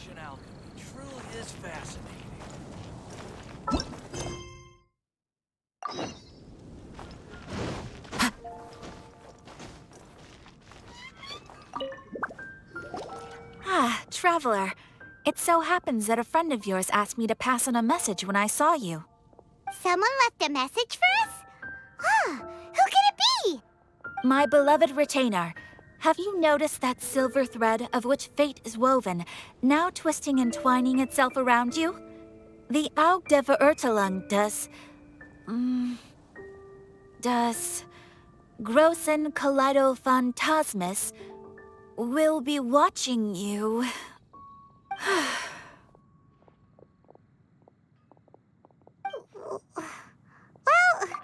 Ancient alchemy truly is fascinating. Ah, Traveler. It so happens that a friend of yours asked me to pass on a message when I saw you. Someone left a message for us? Ah, who could it be? My beloved retainer, have you noticed that silver thread of which fate is woven, now twisting and twining itself around you? The Aug der Verurteilung does Großen Kaleido Phantasmus will be watching you.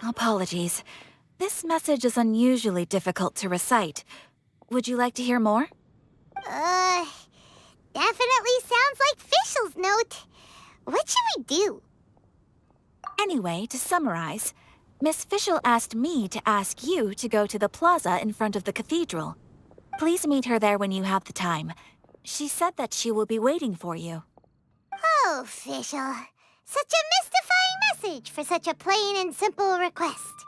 Apologies. This message is unusually difficult to recite. Would you like to hear more? Definitely sounds like Fischl's note. What should we do? Anyway, to summarize, Miss Fischl asked me to ask you to go to the plaza in front of the cathedral. Please meet her there when you have the time. She said that she will be waiting for you. Oh, Fischl. Such a mystifying message for such a plain and simple request.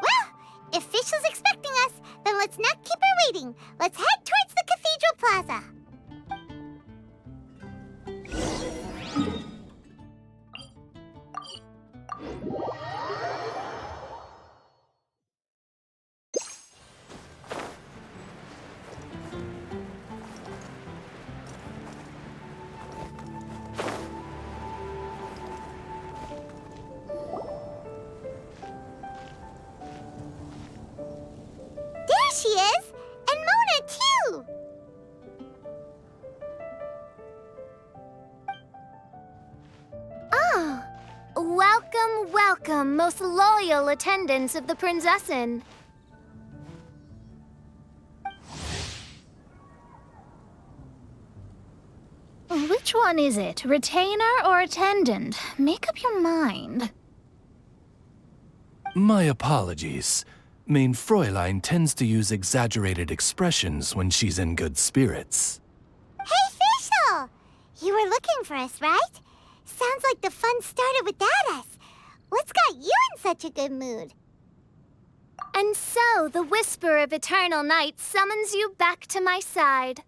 Well, if Fischl's expecting us, then let's not keep her waiting. Let's head towards the cathedral plaza. There she is! And Mona, too! Oh, welcome, welcome, most loyal attendants of the Prinzessin. Which one is it, retainer or attendant? Make up your mind. My apologies. Mein Fräulein tends to use exaggerated expressions when she's in good spirits. Hey, Fischl! You were looking for us, right? Sounds like the fun started without us. What's got you in such a good mood? And so, the whisper of eternal night summons you back to my side.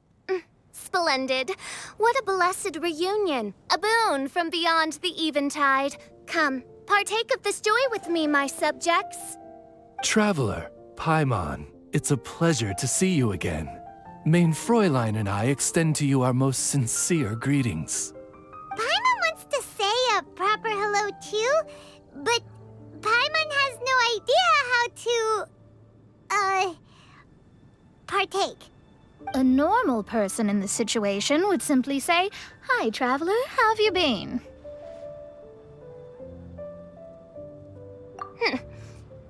Splendid. What a blessed reunion. A boon from beyond the eventide. Come, partake of this joy with me, my subjects. Traveler, Paimon, it's a pleasure to see you again. Mein Fräulein and I extend to you our most sincere greetings. Paimon wants to say a proper hello too, but Paimon has no idea how to, partake. A normal person in this situation would simply say, "Hi, traveler, how have you been?"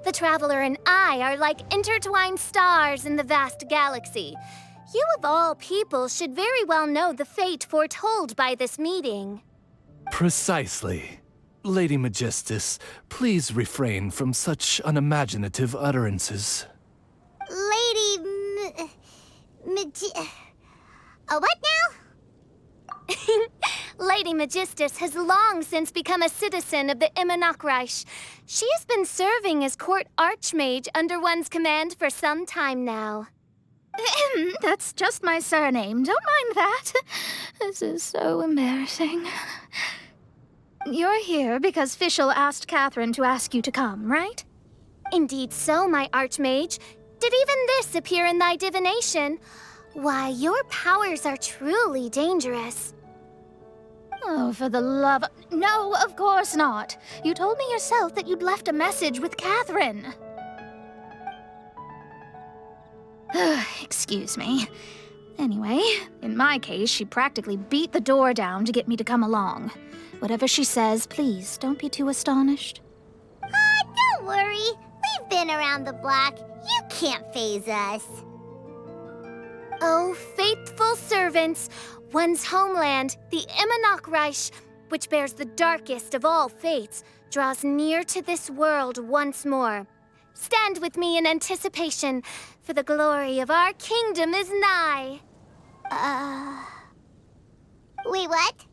The traveler and I are like intertwined stars in the vast galaxy. You of all people should very well know the fate foretold by this meeting. Precisely. Lady Magistus, please refrain from such unimaginative utterances. What now? Lady Magistus has long since become a citizen of the Immonachreich. She has been serving as court archmage under one's command for some time now. That's just my surname. Don't mind that. This is so embarrassing. You're here because Fischl asked Catherine to ask you to come, right? Indeed so, my archmage. Did even this appear in thy divination? Why, your powers are truly dangerous. Oh, for the love... No, of course not. You told me yourself that you'd left a message with Catherine. Excuse me. Anyway, in my case, she practically beat the door down to get me to come along. Whatever she says, please, don't be too astonished. Don't worry. We've been around the block. You can't faze us. Oh, faithful servants, one's homeland, the Immonachreich, which bears the darkest of all fates, draws near to this world once more. Stand with me in anticipation, for the glory of our kingdom is nigh. what?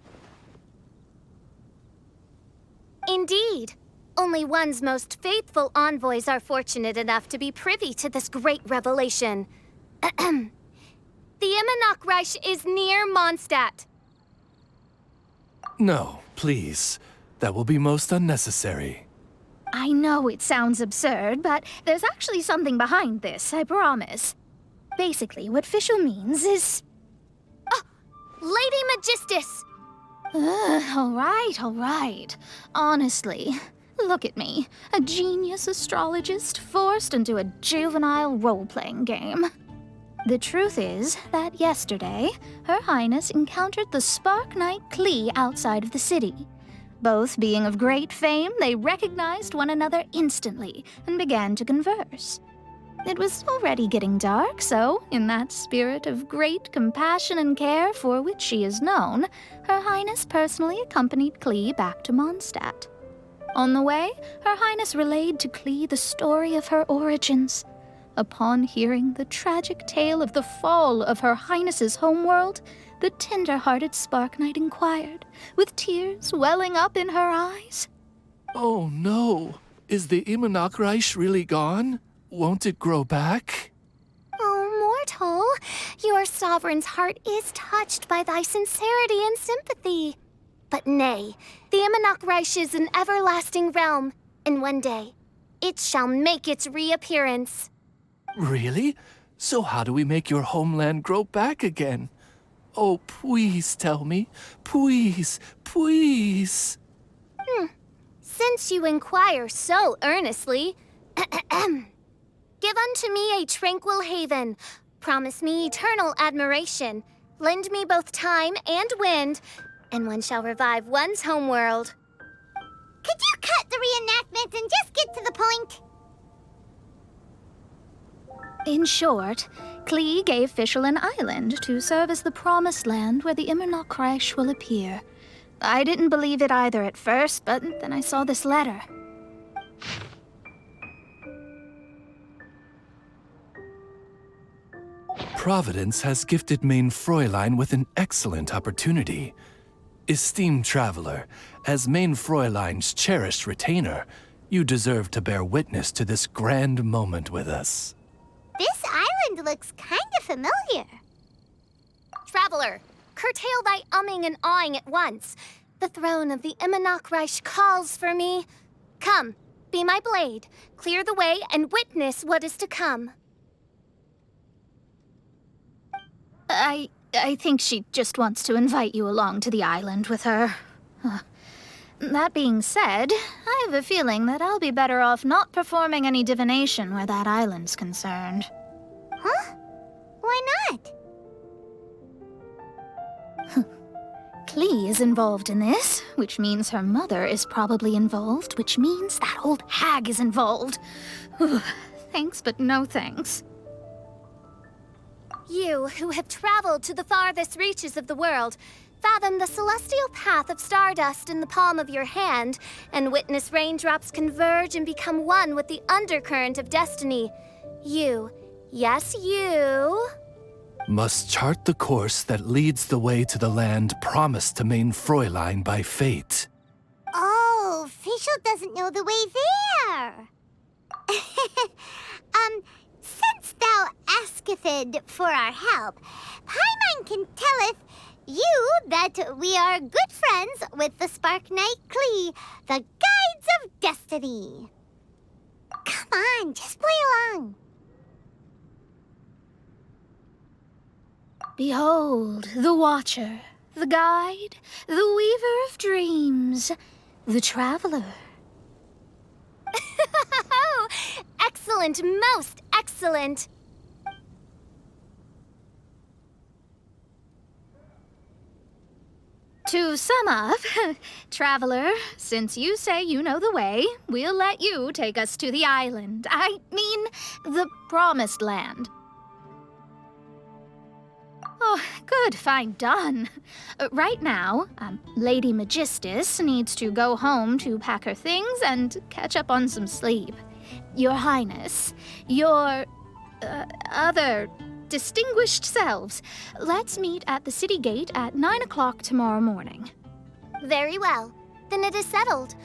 Indeed. Only one's most faithful envoys are fortunate enough to be privy to this great revelation. The Immonok is near Mondstadt. No, please. That will be most unnecessary. I know it sounds absurd, but there's actually something behind this, I promise. Basically, what Fischl means is... Lady Magistus! All right. Honestly, look at me. A genius astrologist forced into a juvenile role-playing game. The truth is that yesterday, Her Highness encountered the Spark Knight Klee outside of the city. Both being of great fame, they recognized one another instantly and began to converse. It was already getting dark, so, in that spirit of great compassion and care for which she is known, Her Highness personally accompanied Klee back to Mondstadt. On the way, Her Highness relayed to Klee the story of her origins. Upon hearing the tragic tale of the fall of Her Highness's homeworld, the tender-hearted Spark Knight inquired, with tears welling up in her eyes. Oh no! Is the Immonok really gone? Won't it grow back? Oh, mortal, your sovereign's heart is touched by thy sincerity and sympathy. But nay, the Immonok is an everlasting realm, and one day, it shall make its reappearance. Really? So how do we make your homeland grow back again? Oh, please tell me. Please. Since you inquire so earnestly, give unto me a tranquil haven. Promise me eternal admiration. Lend me both time and wind, and one shall revive one's homeworld. Could you cut the reenactment and just get to the point? In short, Klee gave Fischl an island to serve as the promised land where the Immonok will appear. I didn't believe it either at first, but then I saw this letter. Providence has gifted Main Fräulein with an excellent opportunity. Esteemed traveler, as Main Fräulein's cherished retainer, you deserve to bear witness to this grand moment with us. This island looks kinda familiar. Traveler, curtail thy umming and awing at once. The throne of the Immonok calls for me. Come, be my blade, clear the way, and witness what is to come. I think she just wants to invite you along to the island with her. That being said, I have a feeling that I'll be better off not performing any divination where that island's concerned. Huh? Why not? Klee is involved in this, which means her mother is probably involved, which means that old hag is involved. Thanks, but no thanks. You, who have traveled to the farthest reaches of the world, fathom the celestial path of stardust in the palm of your hand, and witness raindrops converge and become one with the undercurrent of destiny. You, yes, you... must chart the course that leads the way to the land promised to Main Fräulein by fate. Oh, Fischl doesn't know the way there. Since thou asketh for our help, Paimon can telleth you that we are good friends with the Spark Knight Klee, the Guides of Destiny. Come on, just play along. Behold, the Watcher, the Guide, the Weaver of Dreams, the Traveler. Excellent, most excellent. To sum up, Traveler, since you say you know the way, we'll let you take us to the island. I mean, the Promised Land. Oh, good, fine, done. Right now, Lady Magistus needs to go home to pack her things and catch up on some sleep. Your Highness, your... other distinguished selves. Let's meet at the city gate at 9 o'clock tomorrow morning. Very well. Then it is settled.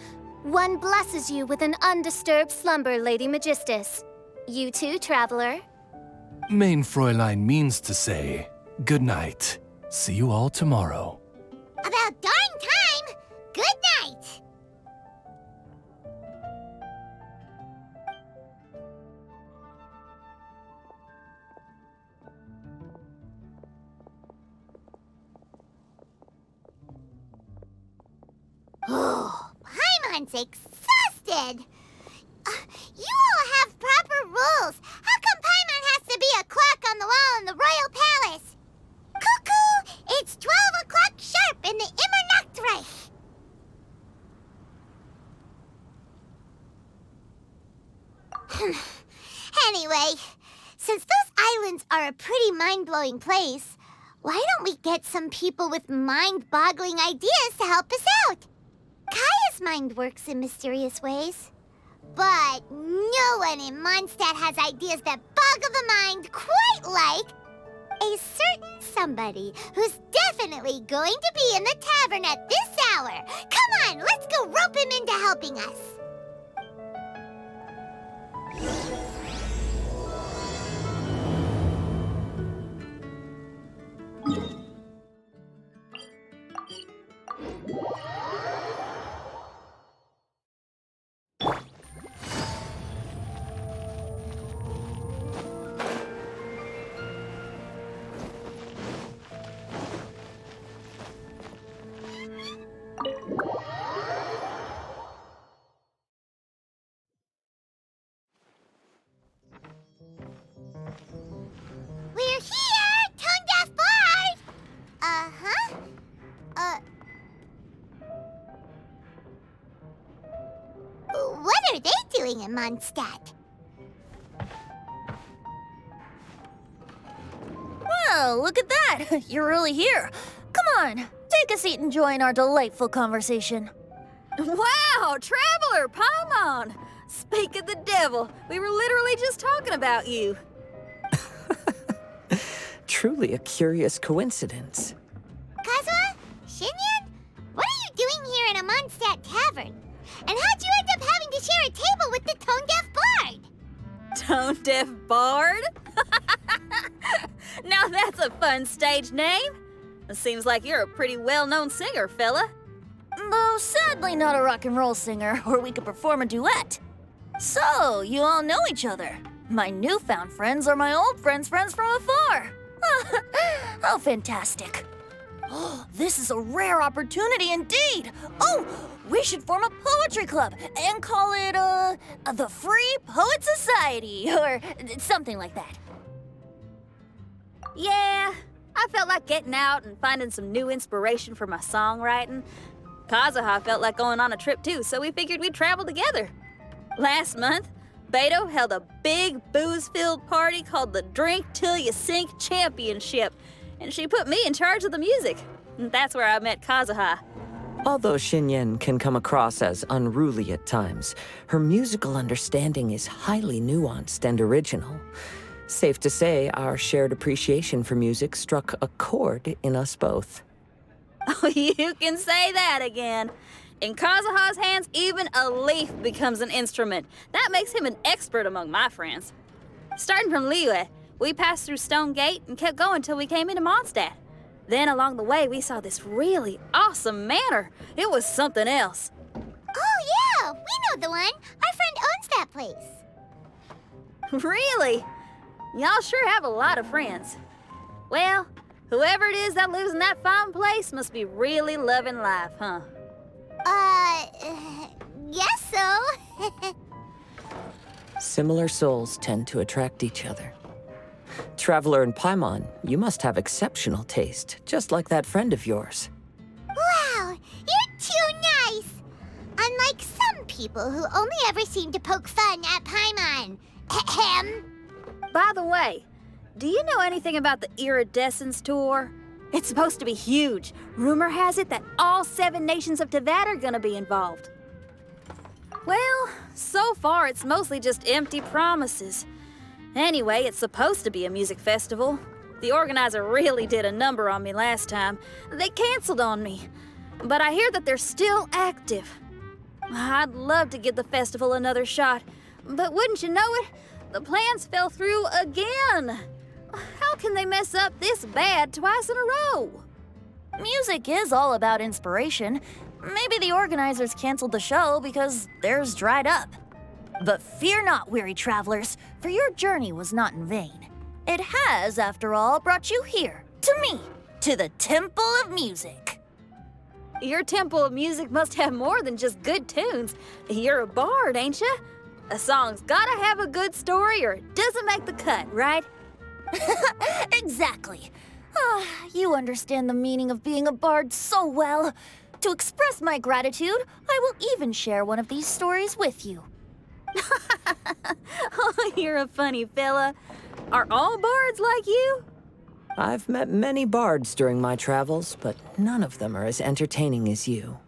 One blesses you with an undisturbed slumber, Lady Magistus. You too, traveler. Main Fräulein means to say, good night. See you all tomorrow. About darn time! Good night! Oh, Paimon's exhausted! You all have proper rules. How come Paimon has to be a clock on the wall in the royal palace? Cuckoo! It's 12 o'clock sharp in the Immernachtreich! Anyway, since those islands are a pretty mind-blowing place, why don't we get some people with mind-boggling ideas to help us out? Kaya's mind works in mysterious ways. But no one in Mondstadt has ideas that boggle the mind quite like a certain somebody who's definitely going to be in the tavern at this hour. Come on, let's go rope him into helping us. We're here, tone-deaf bard! Uh-huh. What are they doing in Mondstadt? Well, look at that! You're really here. Come on, take a seat and join our delightful conversation. Wow, Traveler, Paimon! Speak of the devil, we were literally just talking about you. Truly a curious coincidence. Kazuha? Shinyan? What are you doing here in a Mondstadt tavern? And how'd you end up having to share a table with the tone-deaf bard? Tone-deaf bard? Now that's a fun stage name. It seems like you're a pretty well-known singer, fella. Though sadly not a rock and roll singer, or we could perform a duet. So, you all know each other. My newfound friends are my old friends' friends from afar. How fantastic. Oh, this is a rare opportunity indeed. Oh, we should form a poetry club and call it, the Free Poet Society, or something like that. Yeah, I felt like getting out and finding some new inspiration for my songwriting. Kazuha felt like going on a trip too, so we figured we'd travel together. Last month, Beto held a big booze-filled party called the Drink Till You Sink Championship, and she put me in charge of the music. And that's where I met Kazuha. Although Shinyen can come across as unruly at times, her musical understanding is highly nuanced and original. Safe to say, our shared appreciation for music struck a chord in us both. Oh, you can say that again. In Kazuha's hands, even a leaf becomes an instrument. That makes him an expert among my friends. Starting from Liyue, we passed through Stone Gate and kept going till we came into Mondstadt. Then along the way, we saw this really awesome manor. It was something else. Oh, yeah, we know the one. Our friend owns that place. Really? Y'all sure have a lot of friends. Well, whoever it is that lives in that fine place must be really loving life, huh? Guess so. Similar souls tend to attract each other. Traveler and Paimon, you must have exceptional taste, just like that friend of yours. Wow, you're too nice. Unlike some people who only ever seem to poke fun at Paimon. Ahem. By the way, do you know anything about the Iridescence Tour? It's supposed to be huge. Rumor has it that all 7 nations of Tevat are gonna be involved. Well, so far it's mostly just empty promises. Anyway, it's supposed to be a music festival. The organizer really did a number on me last time. They canceled on me. But I hear that they're still active. I'd love to give the festival another shot. But wouldn't you know it, the plans fell through again. How can they mess up this bad twice in a row? Music is all about inspiration. Maybe the organizers canceled the show because theirs dried up. But fear not, weary travelers, for your journey was not in vain. It has, after all, brought you here, to me, to the Temple of Music. Your Temple of Music must have more than just good tunes. You're a bard, ain't ya? A song's gotta have a good story or it doesn't make the cut, right? Exactly. You understand the meaning of being a bard so well. To express my gratitude, I will even share one of these stories with you. Oh, you're a funny fella. Are all bards like you? I've met many bards during my travels, but none of them are as entertaining as you.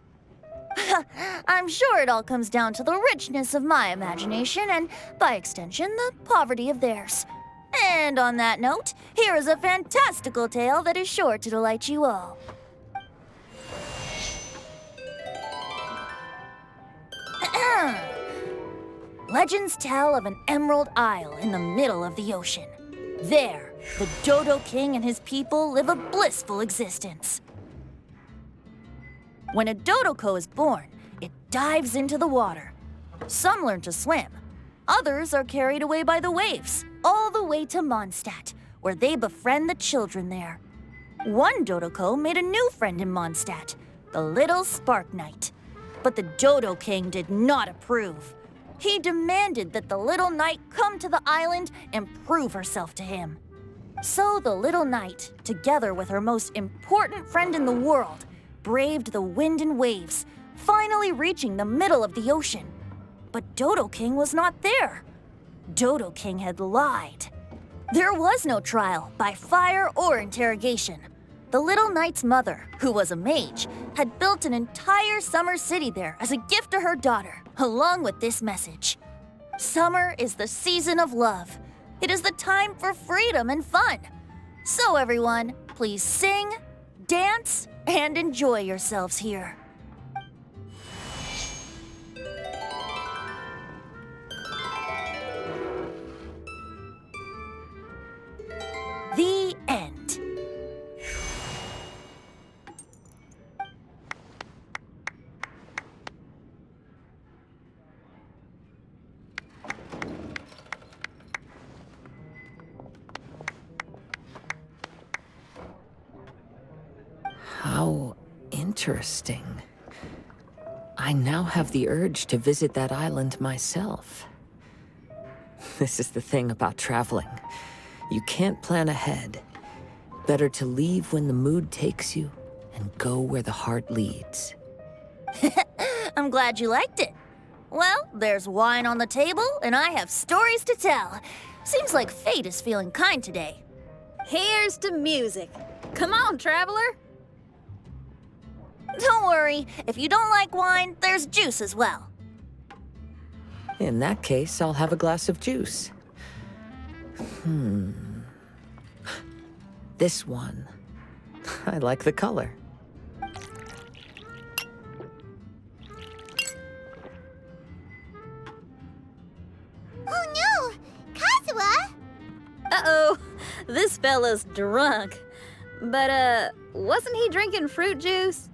I'm sure it all comes down to the richness of my imagination and, by extension, the poverty of theirs. And on that note, here is a fantastical tale that is sure to delight you all. Legends tell of an emerald isle in the middle of the ocean. There, the Dodo King and his people live a blissful existence. When a Dodoko is born, it dives into the water. Some learn to swim. Others are carried away by the waves, all the way to Mondstadt, where they befriend the children there. One Dodoko made a new friend in Mondstadt, the little Spark Knight. But the Dodo King did not approve. He demanded that the little knight come to the island and prove herself to him. So the little knight, together with her most important friend in the world, braved the wind and waves, finally reaching the middle of the ocean. But Dodo King was not there. Dodo King had lied. There was no trial by fire or interrogation. The little knight's mother, who was a mage, had built an entire summer city there as a gift to her daughter, along with this message. Summer is the season of love. It is the time for freedom and fun. So everyone, please sing, dance, and enjoy yourselves here. The end. How interesting. I now have the urge to visit that island myself. This is the thing about traveling. You can't plan ahead. Better to leave when the mood takes you and go where the heart leads. I'm glad you liked it. Well, there's wine on the table, and I have stories to tell. Seems like fate is feeling kind today. Here's to music. Come on, traveler. Don't worry, if you don't like wine, there's juice as well. In that case, I'll have a glass of juice. This one. I like the color. Oh no! Kazuha! Uh-oh, this fella's drunk. But, wasn't he drinking fruit juice?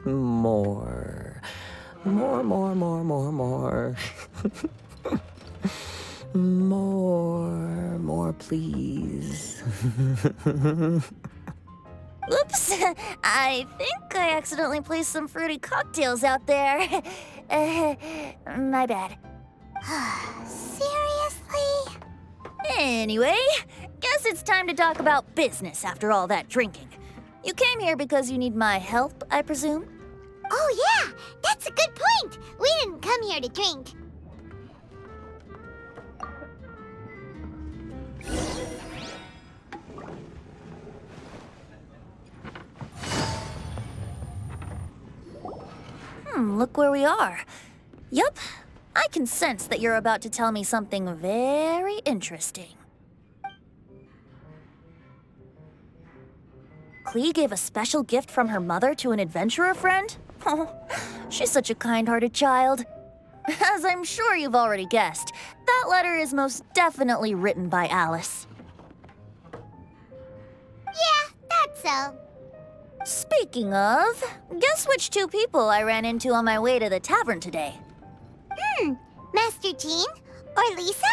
More. More, please. Oops, I think I accidentally placed some fruity cocktails out there. My bad. Seriously? Anyway, guess it's time to talk about business after all that drinking. You came here because you need my help, I presume? Oh yeah, that's a good point. We didn't come here to drink. Look where we are. Yup, I can sense that you're about to tell me something very interesting. Klee gave a special gift from her mother to an adventurer friend? Oh, she's such a kind-hearted child. As I'm sure you've already guessed, that letter is most definitely written by Alice. Yeah, that's so. Speaking of, guess which two people I ran into on my way to the tavern today? Master Jean? Or Lisa?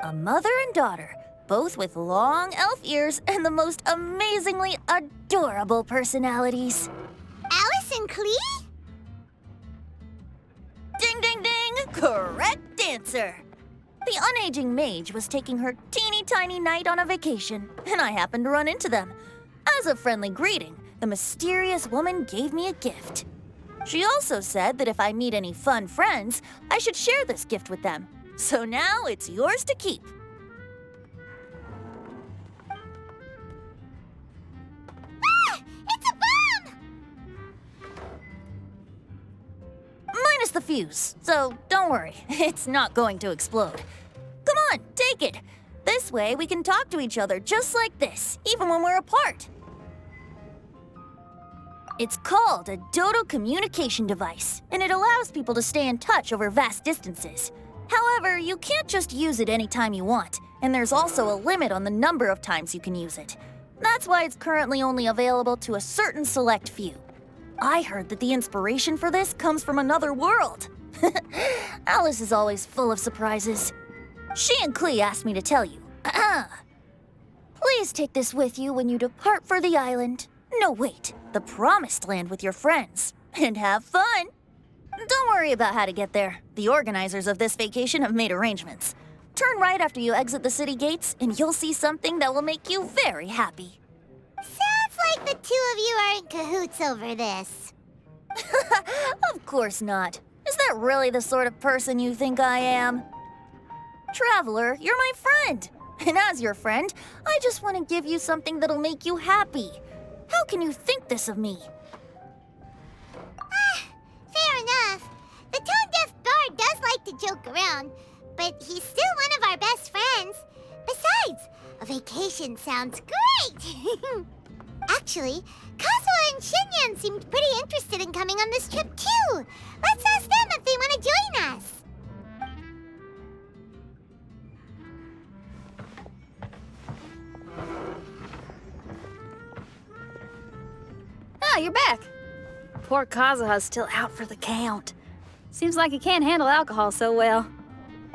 A mother and daughter, both with long elf ears and the most amazingly adorable personalities. Alice and Klee? Ding, ding, ding! Correct answer! The unaging mage was taking her teeny tiny knight on a vacation, and I happened to run into them. As a friendly greeting, the mysterious woman gave me a gift. She also said that if I meet any fun friends, I should share this gift with them. So now it's yours to keep. It's a bomb! Minus the fuse, so don't worry, it's not going to explode. Come on, take it. This way we can talk to each other just like this, even when we're apart. It's called a Dodo communication device, and it allows people to stay in touch over vast distances. However, you can't just use it anytime you want, and there's also a limit on the number of times you can use it. That's why it's currently only available to a certain select few. I heard that the inspiration for this comes from another world. Alice is always full of surprises. She and Klee asked me to tell you. Please take this with you when you depart for the island. No, wait, the Promised Land with your friends. And have fun. Don't worry about how to get there. The organizers of this vacation have made arrangements. Turn right after you exit the city gates, and you'll see something that will make you very happy. Sounds like the two of you are in cahoots over this. Of course not. Is that really the sort of person you think I am? Traveler, you're my friend. And as your friend, I just want to give you something that'll make you happy. How can you think this of me? Fair enough. The tone-deaf bard does like to joke around, but he's still one of our best friends. Besides, a vacation sounds great! Actually, Kazuha and Shinyan seemed pretty interested in coming on this trip too. Let's ask them if they want to join us. Ah, you're back. Poor Kazuha's still out for the count. Seems like he can't handle alcohol so well.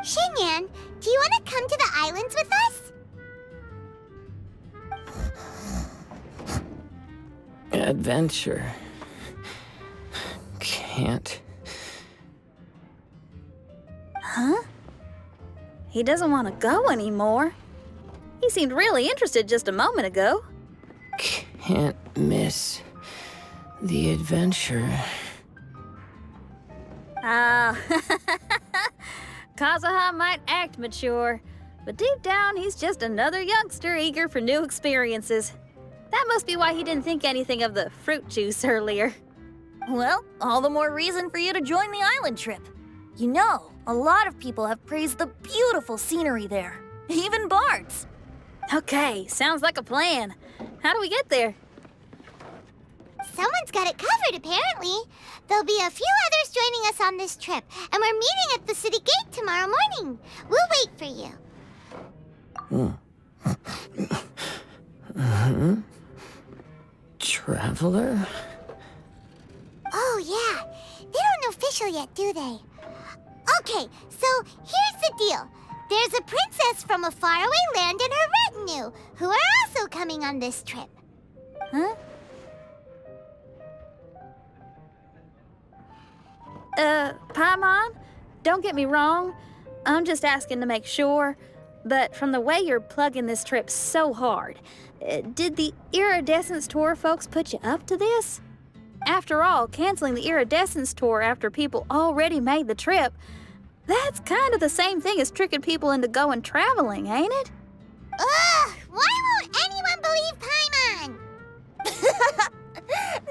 Shinyan, do you want to come to the islands with us? Adventure. Can't. Huh? He doesn't want to go anymore. He seemed really interested just a moment ago. Can't miss the adventure. Kazuha might act mature, but deep down he's just another youngster eager for new experiences. That must be why he didn't think anything of the fruit juice earlier. Well, all the more reason for you to join the island trip. You know, a lot of people have praised the beautiful scenery there, even bards. Okay, sounds like a plan. How do we get there? Someone's got it covered, apparently. There'll be a few others joining us on this trip, and we're meeting at the city gate tomorrow morning. We'll wait for you. Traveler? Oh, yeah. They don't know official yet, do they? Okay, so here's the deal. There's a princess from a faraway land and her retinue, who are also coming on this trip. Huh? Paimon, don't get me wrong. I'm just asking to make sure. But from the way you're plugging this trip so hard, did the Iridescence Tour folks put you up to this? After all, canceling the Iridescence Tour after people already made the trip, that's kind of the same thing as tricking people into going traveling, ain't it? Ugh! Why won't anyone believe Paimon?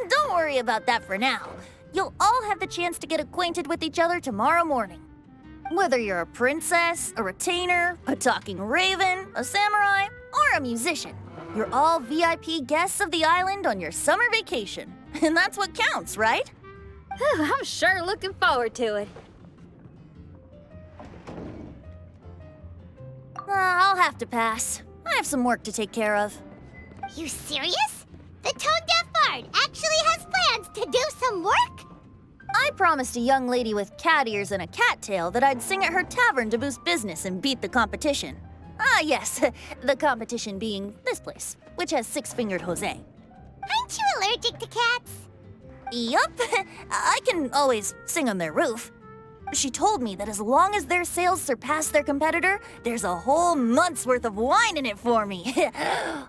Don't worry about that for now. You'll all have the chance to get acquainted with each other tomorrow morning. Whether you're a princess, a retainer, a talking raven, a samurai, or a musician, you're all VIP guests of the island on your summer vacation. And that's what counts, right? I'm sure looking forward to it. I'll have to pass. I have some work to take care of. You serious? The tone-deaf bard actually has plans to do some work? I promised a young lady with cat ears and a cattail that I'd sing at her tavern to boost business and beat the competition. Ah, yes, the competition being this place, which has six-fingered Jose. Aren't you allergic to cats? Yup, I can always sing on their roof. She told me that as long as their sales surpass their competitor, there's a whole month's worth of wine in it for me.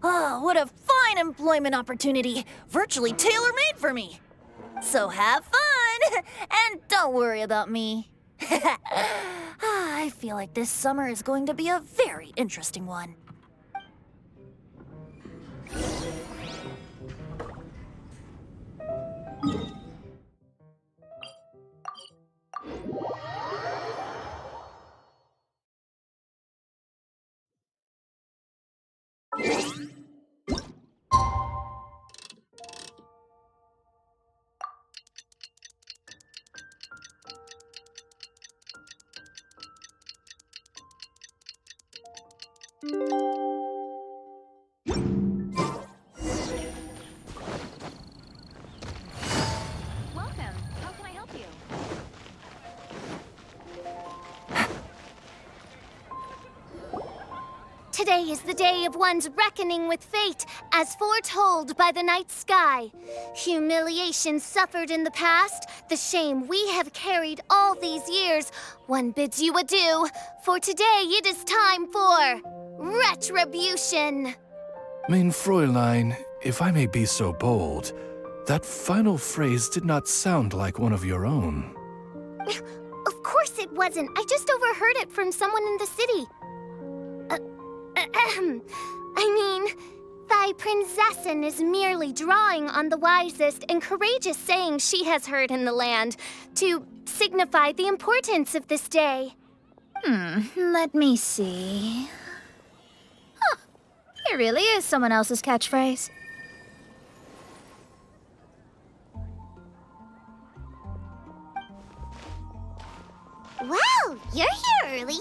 Oh, what a fine employment opportunity, virtually tailor-made for me. So have fun, and don't worry about me. I feel like this summer is going to be a very interesting one. Welcome. How can I help you? Today is the day of one's reckoning with fate, as foretold by the night sky. Humiliation suffered in the past, the shame we have carried all these years, one bids you adieu, for today it is time for retribution. Mein Fräulein, if I may be so bold, that final phrase did not sound like one of your own. Of course it wasn't. I just overheard it from someone in the city. I mean, thy princessin is merely drawing on the wisest and courageous saying she has heard in the land to signify the importance of this day. Let me see. Huh, it really is someone else's catchphrase. Wow, you're here early.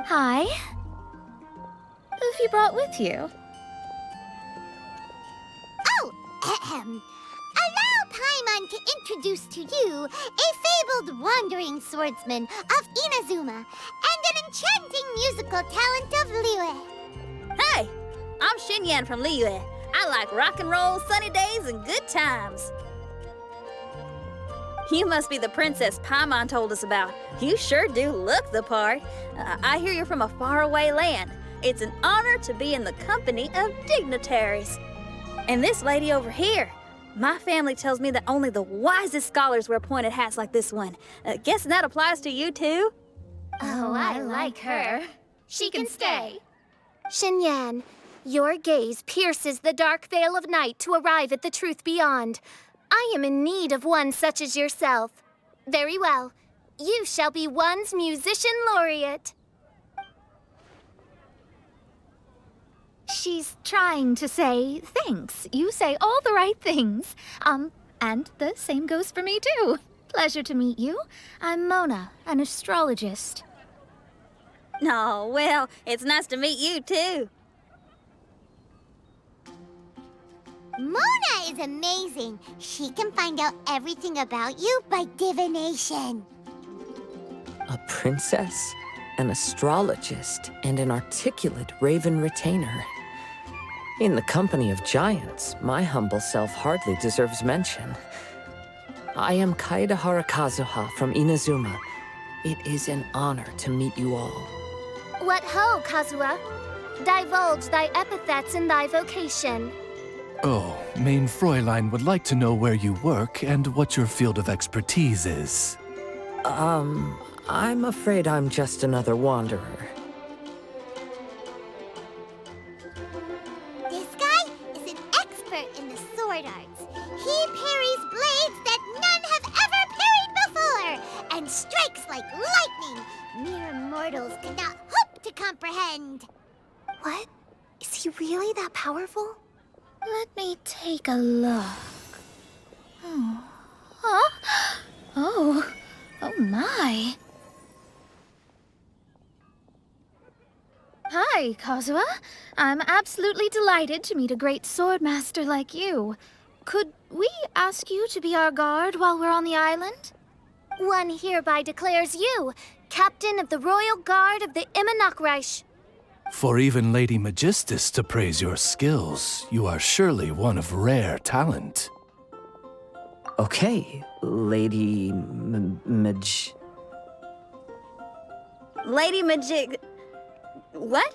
Hi. Who have you brought with you? Oh, allow Paimon to introduce to you a fabled wandering swordsman of Inazuma and an enchanting musical talent of Liyue. Hey, I'm Xinyan from Liyue. I like rock and roll, sunny days, and good times. You must be the princess Paimon told us about. You sure do look the part. I hear you're from a faraway land. It's an honor to be in the company of dignitaries. And this lady over here, my family tells me that only the wisest scholars wear pointed hats like this one. Guessing that applies to you too? Oh, I like her. She can stay. Xinyan, your gaze pierces the dark veil of night to arrive at the truth beyond. I am in need of one such as yourself. Very well. You shall be one's musician laureate. She's trying to say thanks. You say all the right things. And the same goes for me too. Pleasure to meet you. I'm Mona, an astrologist. Oh, well, it's nice to meet you too. Mona is amazing. She can find out everything about you by divination. A princess, an astrologist, and an articulate raven retainer. In the company of giants, my humble self hardly deserves mention. I am Kaida Harakazuha from Inazuma. It is an honor to meet you all. What ho, Kazuha? Divulge thy epithets and thy vocation. Oh, Mein Fräulein would like to know where you work and what your field of expertise is. I'm afraid I'm just another wanderer. This guy is an expert in the sword arts. He parries blades that mortals could not hope to comprehend. What? Is he really that powerful? Let me take a look. Oh. Huh? Oh. Oh my. Hi, Kazuha. I'm absolutely delighted to meet a great swordmaster like you. Could we ask you to be our guard while we're on the island? One hereby declares you Captain of the Royal Guard of the Immonokreich. For even Lady Magistus to praise your skills, you are surely one of rare talent. Okay, Lady Lady Magic. What?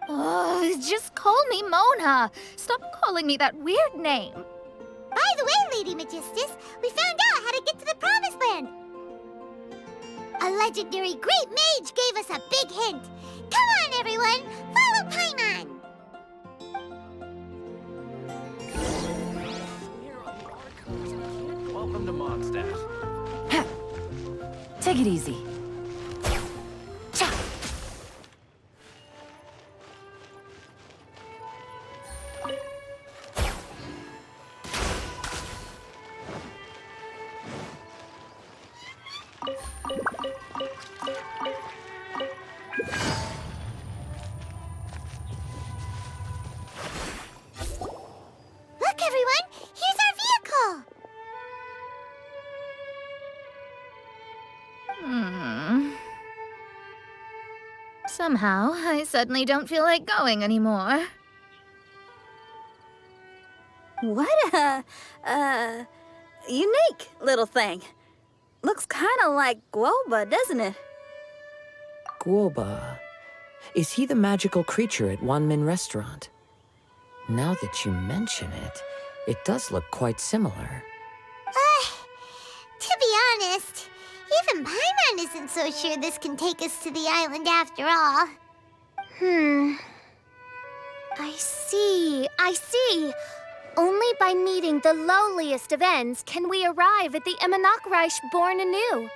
Oh, just call me Mona. Stop calling me that weird name. By the way, Lady Magistus, we found out how to get to the Promised Land. A legendary great mage gave us a big hint. Come on, everyone, follow Paimon. Welcome to Mondstadt. Take it easy. Look, everyone, here's our vehicle. Somehow, I suddenly don't feel like going anymore. What a, unique little thing. Looks kind of like Guoba, doesn't it? Guoba. Is he the magical creature at Wanmin Restaurant? Now that you mention it, it does look quite similar. To be honest, even Paimon isn't so sure this can take us to the island after all. I see. Only by meeting the lowliest of ends can we arrive at the Immonokreich born anew.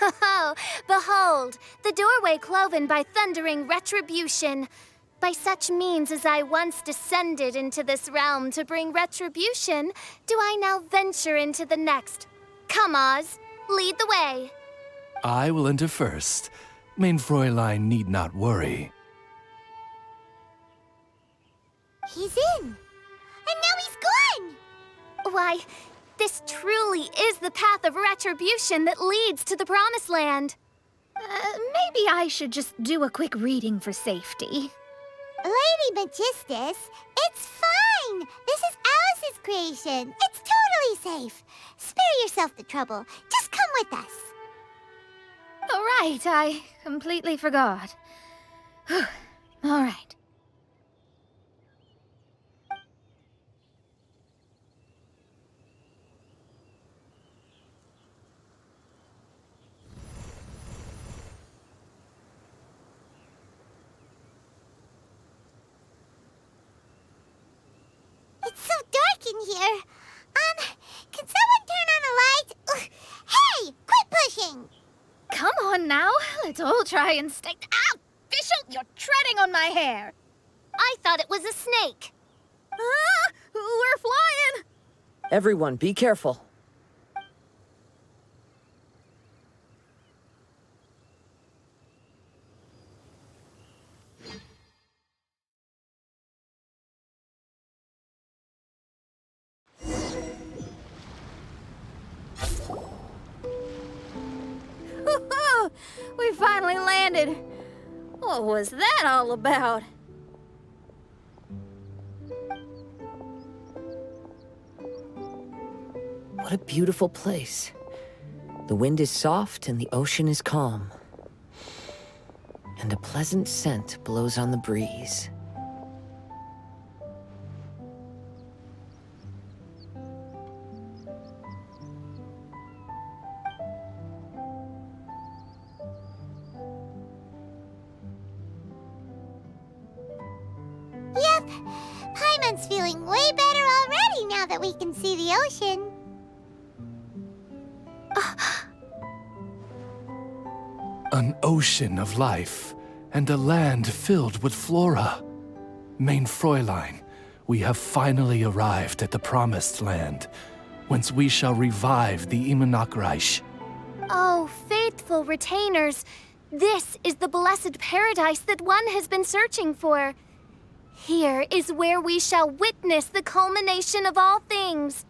Ho, behold, the doorway cloven by thundering retribution. By such means as I once descended into this realm to bring retribution, do I now venture into the next. Come, Oz, lead the way. I will enter first. Main Fräulein need not worry. He's in. And now he's gone. Why, this truly is the path of retribution that leads to the Promised Land. Maybe I should just do a quick reading for safety. Lady Magistus, it's fine. This is Alice's creation. It's totally safe. Spare yourself the trouble. Just come with us. All right, I completely forgot. All right. It's so dark in here. Can someone turn on a light? Ugh. Hey, quit pushing. Come on now, let's all try and stay. Ow! Fischl, you're treading on my hair. I thought it was a snake. Ah, we're flying! Everyone, be careful. We finally landed. What was that all about? What a beautiful place. The wind is soft and the ocean is calm. And a pleasant scent blows on the breeze. Yep, Paimon's feeling way better already now that we can see the ocean. An ocean of life, and a land filled with flora. Main Fräulein, we have finally arrived at the Promised Land, whence we shall revive the Immunachreich. Oh, faithful retainers, this is the blessed paradise that one has been searching for. Here is where we shall witness the culmination of all things.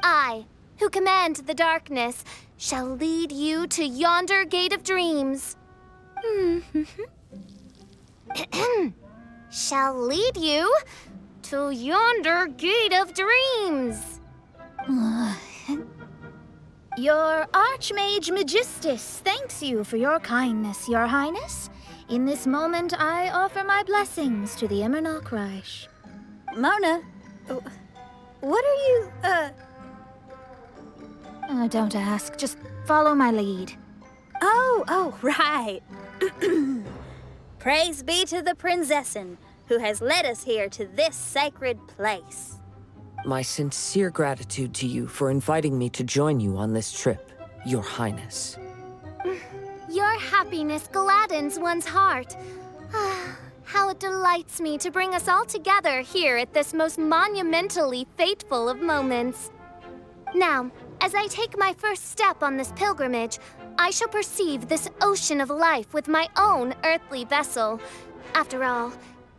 I, who command the darkness, shall lead you to yonder gate of dreams. Shall lead you to yonder gate of dreams. Your Archmage Magistus thanks you for your kindness, Your Highness. In this moment, I offer my blessings to the Immunachreich. Mona, what are you, Don't ask, just follow my lead. Oh, right. Praise be to the Prinzessin, who has led us here to this sacred place. My sincere gratitude to you for inviting me to join you on this trip, Your Highness. Your happiness gladdens one's heart. How it delights me to bring us all together here at this most monumentally fateful of moments. Now, as I take my first step on this pilgrimage, I shall perceive this ocean of life with my own earthly vessel. After all,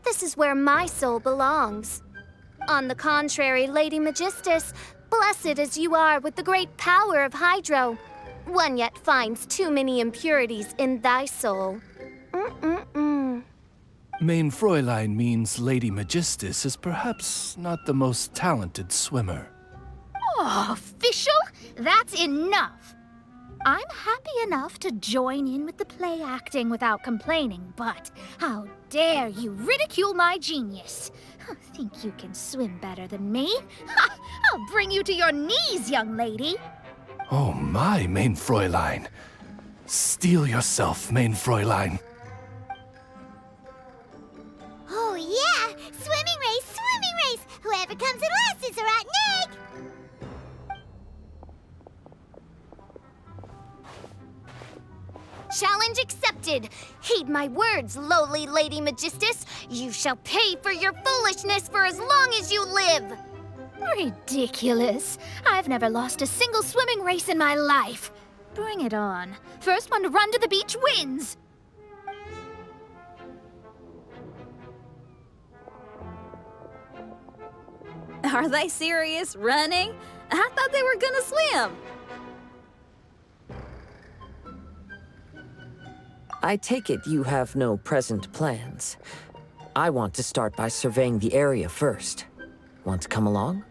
this is where my soul belongs. On the contrary, Lady Magistus, blessed as you are with the great power of Hydro, one yet finds too many impurities in thy soul. Main Fräulein means Lady Magistus is perhaps not the most talented swimmer. Oh, official? That's enough. I'm happy enough to join in with the play acting without complaining, but how dare you ridicule my genius? Think you can swim better than me? I'll bring you to your knees, young lady. Oh my, Main Fräulein. Steel yourself, Main Fräulein. Oh yeah! Swimming race! Whoever comes in last is a rotten egg! Challenge accepted. Heed my words, lowly Lady Magistus. You shall pay for your foolishness for as long as you live. Ridiculous. I've never lost a single swimming race in my life. Bring it on. First one to run to the beach wins. Are they serious? Running? I thought they were gonna swim. I take it you have no present plans. I want to start by surveying the area first. Want to come along?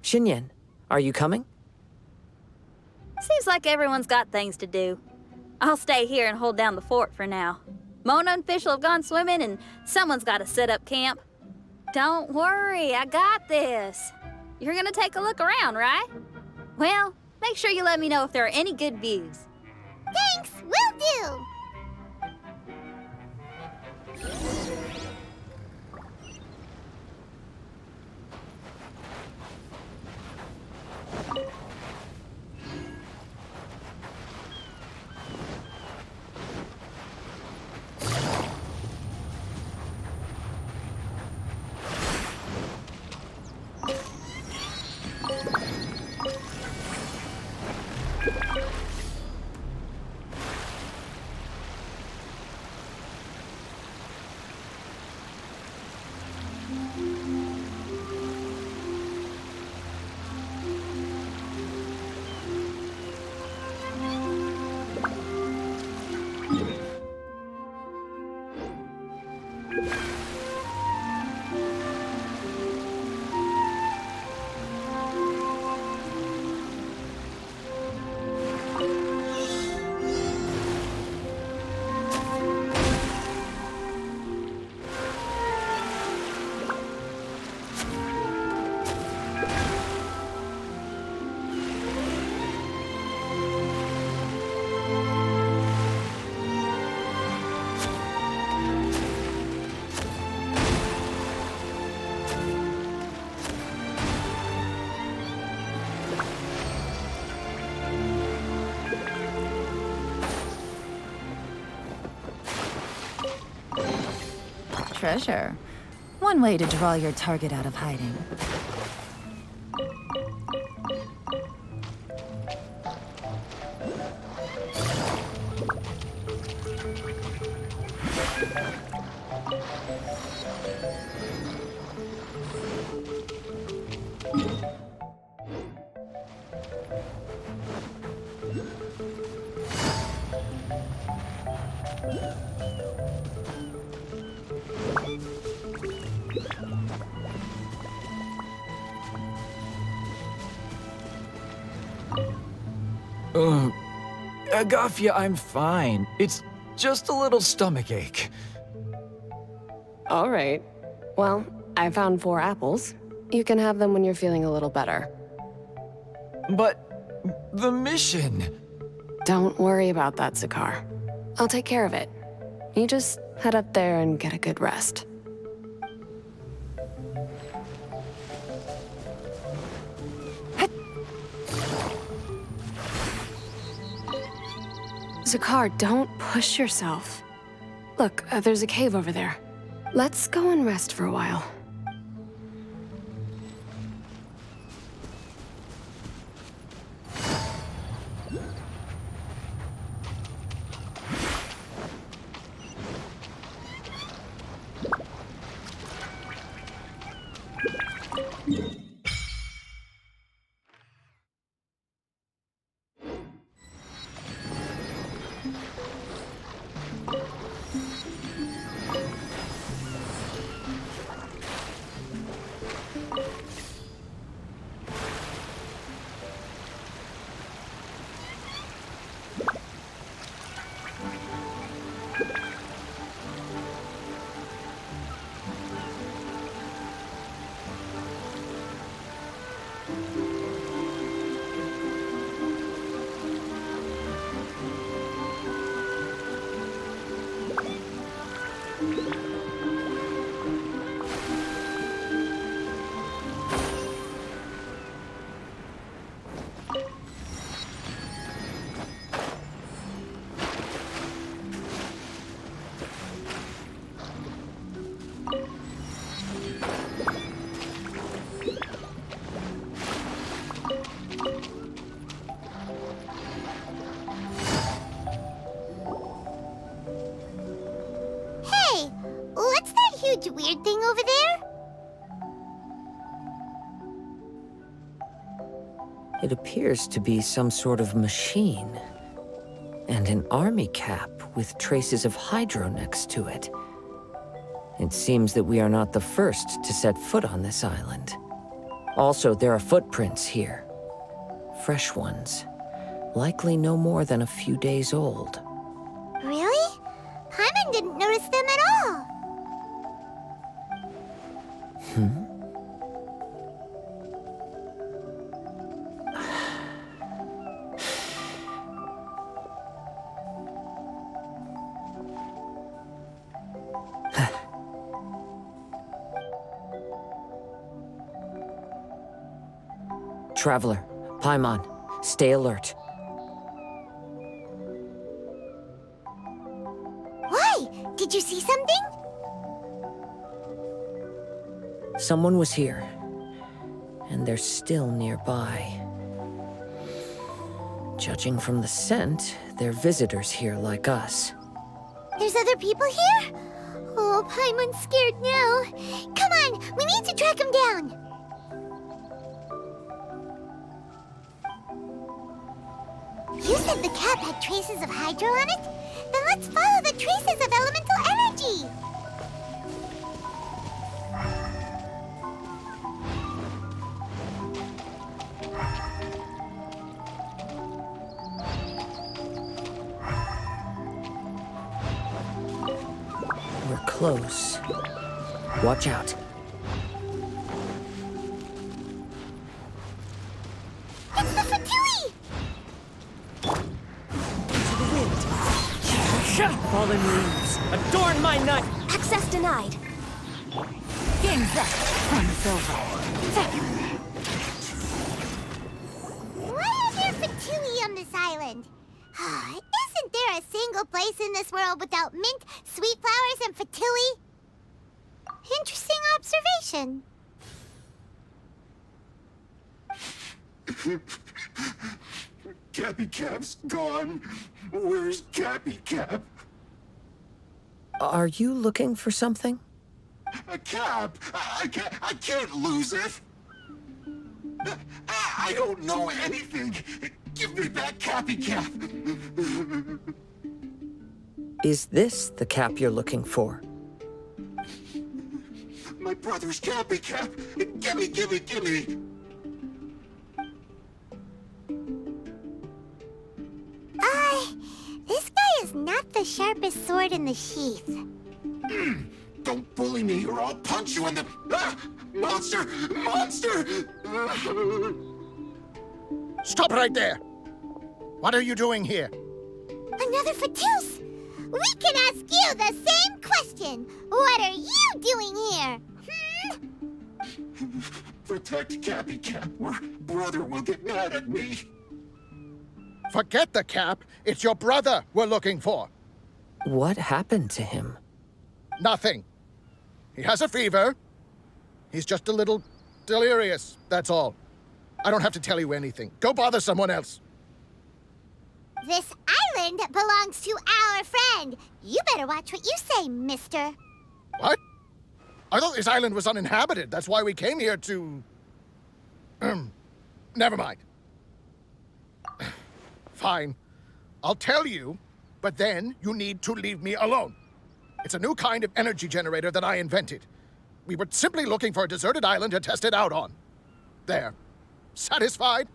Xinyan, are you coming? Seems like everyone's got things to do. I'll stay here and hold down the fort for now. Mona and Fischl have gone swimming, and someone's got to set up camp. Don't worry, I got this. You're gonna take a look around, right? Well, make sure you let me know if there are any good views. Thanks, will do! treasure. One way to draw your target out of hiding. Agafia, I'm fine. It's just a little stomachache. All right. Well, I found 4 apples. You can have them when you're feeling a little better. But the mission... Don't worry about that, Zakar. I'll take care of it. You just head up there and get a good rest. Zakar, don't push yourself. Look, there's a cave over there. Let's go and rest for a while. Weird thing over there? It appears to be some sort of machine. And an army cap with traces of hydro next to it. It seems that we are not the first to set foot on this island. Also, there are footprints here. Fresh ones. Likely no more than a few days old. Really? Paimon didn't notice them at all. Traveler, Paimon, stay alert. Why? Did you see something? Someone was here, and they're still nearby. Judging from the scent, they're visitors here like us. There's other people here? Oh, Paimon's scared now. Come on, we need to track him down. You said the cap had traces of hydro on it? Then let's follow the traces of elemental energy. We're close. Watch out. It's the Fatui! Fallen leaves, adorn my night! Access denied. Game's up. Fun's over. Why are there Fatui on this island? Isn't there a single place in this world without mint, sweet flowers, and Fatui? Interesting observation. Cappy Cap's gone. Where's Cappy Cap? Are you looking for something? A cap? I can't lose it. I don't know anything. Give me back Cappy Cap. Is this the cap you're looking for? My brother's Cappy Cap. Gimme, gimme, gimme. This guy is not the sharpest sword in the sheath. Don't bully me or I'll punch you in the... Monster! Monster! Stop right there! What are you doing here? Another Fatous! We can ask you the same question! What are you doing here? Protect Cappy Cap or brother will get mad at me. Forget the cap. It's your brother we're looking for. What happened to him? Nothing. He has a fever. He's just a little delirious, that's all. I don't have to tell you anything. Go bother someone else. This island belongs to our friend. You better watch what you say, mister. What? I thought this island was uninhabited. That's why we came here to... Never mind. Fine. I'll tell you, but then you need to leave me alone. It's a new kind of energy generator that I invented. We were simply looking for a deserted island to test it out on. There. Satisfied?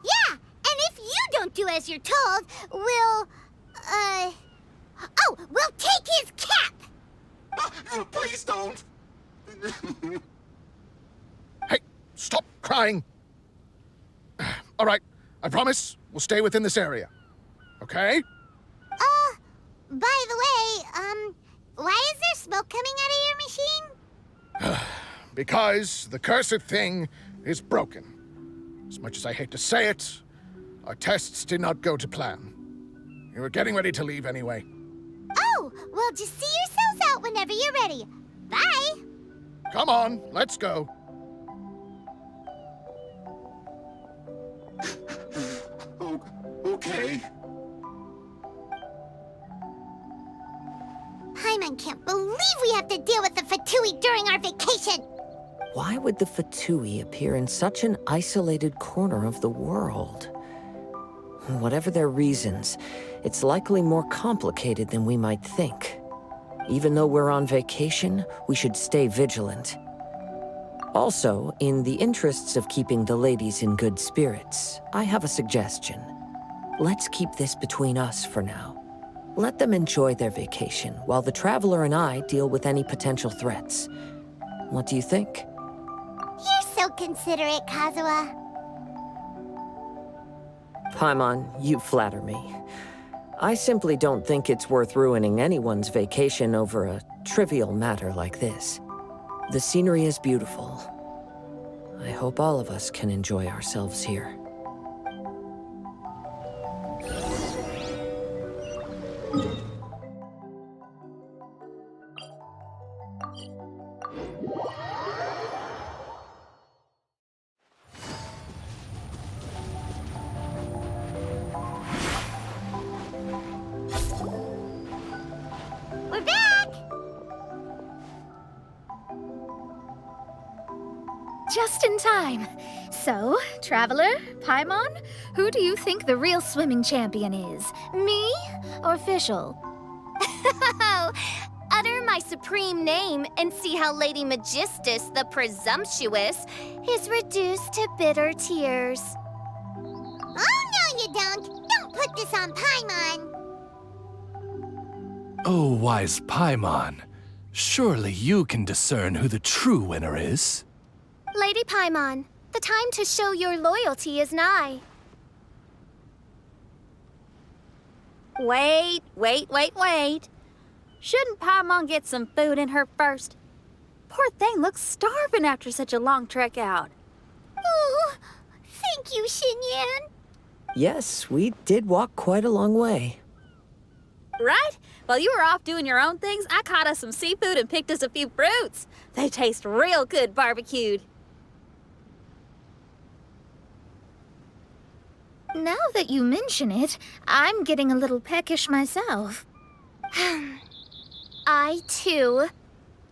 Yeah, and if you don't do as you're told, we'll take his cap! Please don't! Hey, stop crying! All right, I promise we'll stay within this area. Okay? By the way, why is there smoke coming out of your machine? Because the cursed thing is broken. As much as I hate to say it, our tests did not go to plan. We were getting ready to leave anyway. Oh, well, just see yourselves out whenever you're ready. Bye! Come on, let's go. Okay. Paimon can't believe we have to deal with the Fatui during our vacation! Why would the Fatui appear in such an isolated corner of the world? Whatever their reasons, it's likely more complicated than we might think. Even though we're on vacation, we should stay vigilant. Also, in the interests of keeping the ladies in good spirits, I have a suggestion. Let's keep this between us for now. Let them enjoy their vacation, while the Traveler and I deal with any potential threats. What do you think? You're so considerate, Kazuha. Paimon, you flatter me. I simply don't think it's worth ruining anyone's vacation over a trivial matter like this. The scenery is beautiful. I hope all of us can enjoy ourselves here. We're back! Just in time. So, Traveler, Paimon, who do you think the real swimming champion is? Me or Fischl? Utter my supreme name and see how Lady Magistus, the presumptuous, is reduced to bitter tears. Oh, no you don't! Don't put this on Paimon! Oh, wise Paimon. Surely you can discern who the true winner is. Lady Paimon, the time to show your loyalty is nigh. Wait. Shouldn't Paimon get some food in her first? Poor thing looks starving after such a long trek out. Oh, thank you, Xinyan. Yes, we did walk quite a long way. Right? While you were off doing your own things, I caught us some seafood and picked us a few fruits. They taste real good barbecued. Now that you mention it, I'm getting a little peckish myself. I too.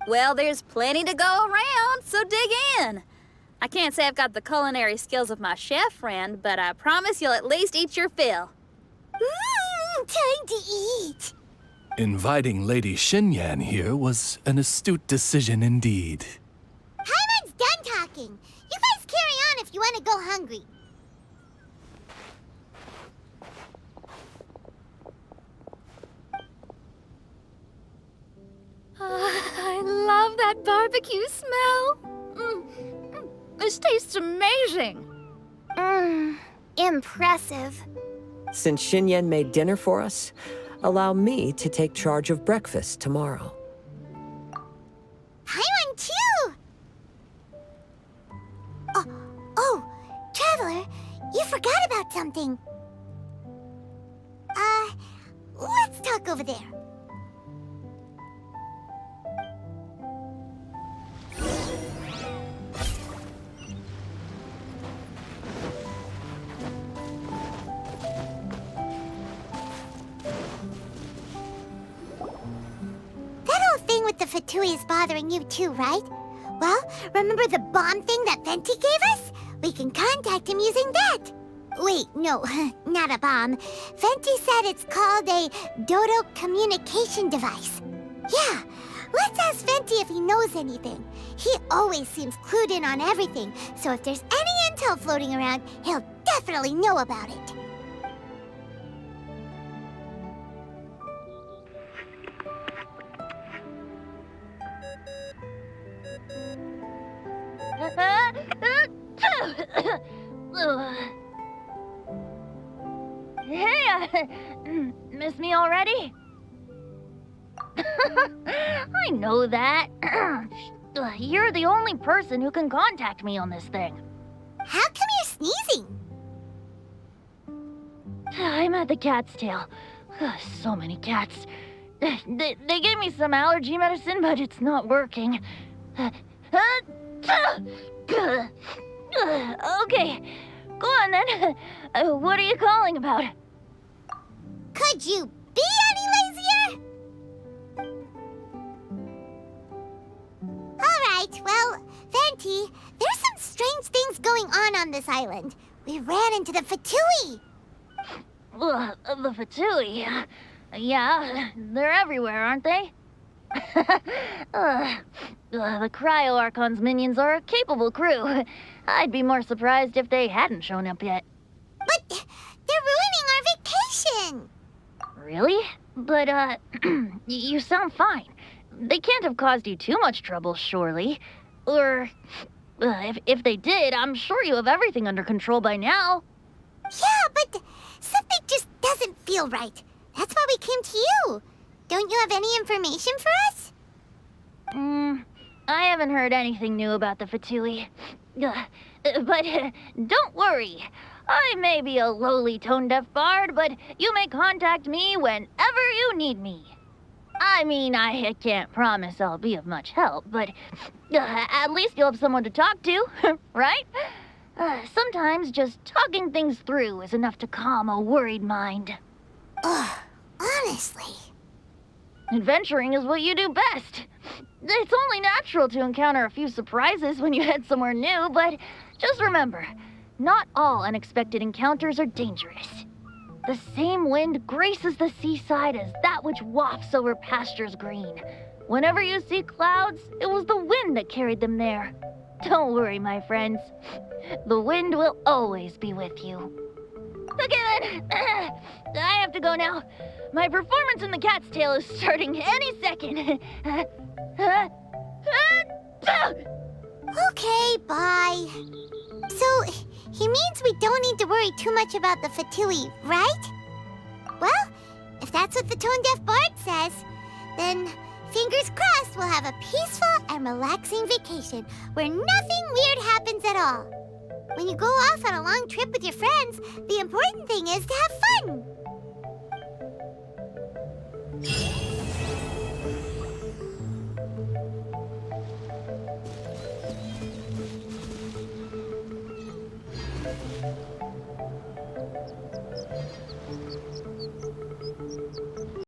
Well, there's plenty to go around, so dig in. I can't say I've got the culinary skills of my chef friend, but I promise you'll at least eat your fill. Time to eat. Inviting Lady Xinyan here was an astute decision indeed. Paimon's done talking. You guys carry on if you want to go hungry. I love that barbecue smell. This tastes amazing. Impressive. Since Xinyan made dinner for us, allow me to take charge of breakfast tomorrow. Paimon too! Oh, Traveler, you forgot about something. Let's talk over there. The Fatui is bothering you too, right? Well, remember the bomb thing that Venti gave us? We can contact him using that. Wait, no, not a bomb. Venti said it's called a Dodo communication device. Yeah, let's ask Venti if he knows anything. He always seems clued in on everything, so if there's any intel floating around, he'll definitely know about it. Hey, miss me already? I know that. You're the only person who can contact me on this thing. How come you're sneezing? I'm at the cat's tail. So many cats. They gave me some allergy medicine, but it's not working. Okay, go on then. What are you calling about? Could you be any lazier? Alright, well, Venti, there's some strange things going on this island. We ran into the Fatui. The Fatui? Yeah, they're everywhere, aren't they? The Cryo Archon's minions are a capable crew. I'd be more surprised if they hadn't shown up yet. But they're ruining our vacation! Really? But, you sound fine. They can't have caused you too much trouble, surely. Or, if they did, I'm sure you have everything under control by now. Yeah, but something just doesn't feel right. That's why we came to you. Don't you have any information for us? I haven't heard anything new about the Fatui. But don't worry. I may be a lowly tone-deaf bard, but you may contact me whenever you need me. I mean, I can't promise I'll be of much help, but at least you'll have someone to talk to, right? Sometimes just talking things through is enough to calm a worried mind. Honestly. Adventuring is what you do best. It's only natural to encounter a few surprises when you head somewhere new, but just remember, not all unexpected encounters are dangerous. The same wind graces the seaside as that which wafts over pastures green. Whenever you see clouds, it was the wind that carried them there. Don't worry, my friends. The wind will always be with you. Okay then, I have to go now. My performance in the cat's tail is starting any second. Okay, bye. So, he means we don't need to worry too much about the Fatui, right? Well, if that's what the tone-deaf bard says, then fingers crossed we'll have a peaceful and relaxing vacation where nothing weird happens at all. When you go off on a long trip with your friends, the important thing is to have fun.